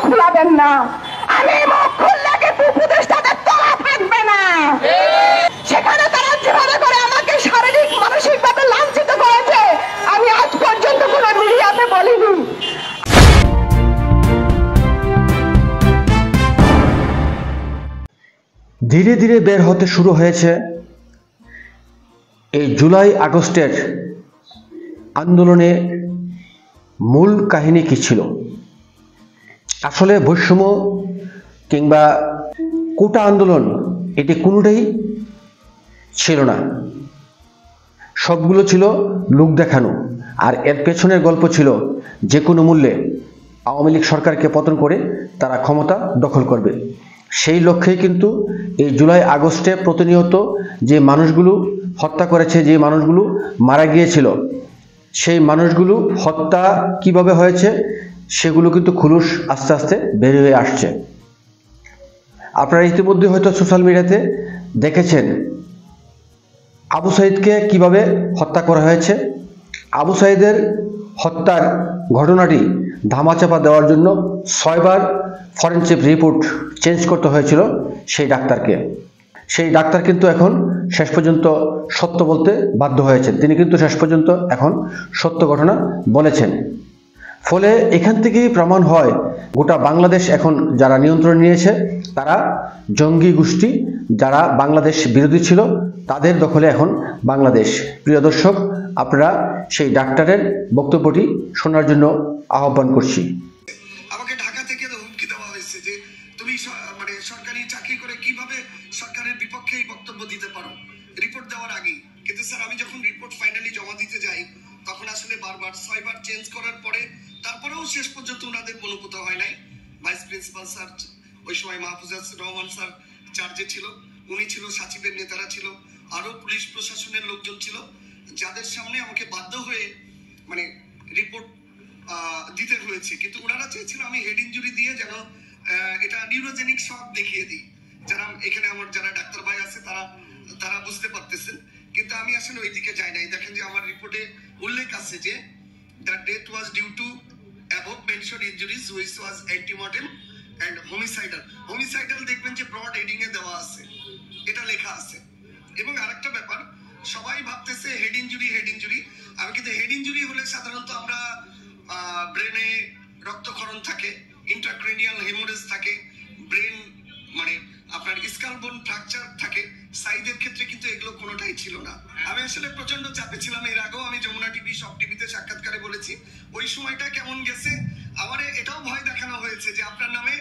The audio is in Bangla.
খুলাবেন না। আমি মুখ খুললে কিন্তু উপদেষ্টাদের তলা থাকবে না। সেখানে তারা যেভাবে করে আমাকে শারীরিক মানসিকভাবে লাঞ্ছিত করেছে, আমি আজ পর্যন্ত কোনো মিডিয়াতে বলিনি। ধীরে ধীরে বের হতে শুরু হয়েছে এই জুলাই আগস্টের আন্দোলনে মূল কাহিনী কি ছিল। আসলে বৈষম্য কিংবা কোটা আন্দোলন এটি কোনোটাই ছিল না, সবগুলো ছিল লোক দেখানো। আর এর পেছনের গল্প ছিল যে কোনো মূল্যে আওয়ামী লীগ সরকারকে পতন করে তারা ক্ষমতা দখল করবে। সেই লক্ষ্যেই কিন্তু এই জুলাই আগস্টে প্রতিনিয়ত যে মানুষগুলো হত্যা করেছে, যে মানুষগুলো মারা গিয়েছিল, সেই মানুষগুলো হত্যা কিভাবে হয়েছে সেগুলো কিন্তু খুলুস আস্তে আস্তে বের হয়ে আসছে। আপনারা ইতিমধ্যে হয়তো সোশ্যাল মিডিয়াতে দেখেছেন আবু সাইদকে কিভাবে হত্যা করা হয়েছে। আবু সাইদের হত্যার ঘটনাটি ধামাচাপা দেওয়ার জন্য 6 বার ফরেনসিক রিপোর্ট চেঞ্জ করতে হয়েছিল সেই ডাক্তারকে। সেই ডাক্তার কিন্তু এখন শেষ পর্যন্ত সত্য বলতে বাধ্য হয়েছেন। তিনি কিন্তু শেষ পর্যন্ত এখন সত্য ঘটনা বলেছেন। ফলে এখান থেকেই প্রমাণ হয় গোটা বাংলাদেশ এখন যারা নিয়ন্ত্রণ নিয়েছে তারা জঙ্গি গোষ্ঠী, যারা বাংলাদেশ বিরোধী ছিল তাদের দখলে এখন বাংলাদেশ। প্রিয় দর্শক, আপনারা সেই ডাক্তারের বক্তব্যটি শোনার জন্য আহ্বান করছি। আমাকে ঢাকা থেকে হুমকি দেওয়া হয়েছে যে তুমি মানে সরকারি চাকরি করে কিভাবে সরকারের বিপক্ষে বক্তব্য দিতে পারো রিপোর্ট দেওয়ার আগে। কিন্তু স্যার আমি যখন রিপোর্ট ফাইনালি জমা দিতে যাই তখন আসলে বারবার 6 বার চেঞ্জ করার পরে তারপরেও শেষ পর্যন্ত ওনাদের অনুভূত হয় নাই। ভাইস প্রিন্সিপাল স্যার ওই সময় মাহফুজুর রহমান স্যার চার্জে ছিল, উনি ছিল, সাচিবের নেতারা ছিল, আরো পুলিশ প্রশাসনের লোকজন ছিল, যাদের সামনে আমাকে বাধ্য হয়ে মানে রিপোর্ট দিতে হয়েছে। কিন্তু ওনারা চেয়েছিল আমি হেড ইনজুরি দিয়ে যেন এটা নিউরোজেনিক শক দেখিয়ে দিই। যারা এখানে আমার যারা ডাক্তার ভাই আছে তারা বুঝতে পারতেছেন, কিন্তু আমি আসলে ওই দিকে যাই নাই। দেখেন যে আমার রিপোর্টে উল্লেখ আছে যে the death was due to above mentioned injuries which was antemortem and homicidal. Homicidal দেখবেন যে ব্রড হেডিং এ দেওয়া আছে, এটা লেখা আছে। এবং আরেকটা ব্যাপার, সবাই ভাবতেছে হেড ইনজুরি। আমি কিন্তু হেড ইনজুরি হলে সাধারণত আমরা ব্রেনে রক্তক্ষরণ থাকে, ইন্ট্রাক্রেনিয়াল হেমোরেজ থাকে, ব্রেন মানে আপনার স্কাল বোন ফ্র্যাকচার থাকে। সাইদের ক্ষেত্রে কিন্তু এগুলো কোনোটাই ছিল না। আমি আসলে প্রচন্ড চাপে ছিলাম। এর আগেও আমি যমুনা টিভি, সব টিভিতে সাক্ষাৎকারে বলেছি ওই সময়টা কেমন গেছে। আমার এটাও ভয় দেখানো হয়েছে যে আপনার নামে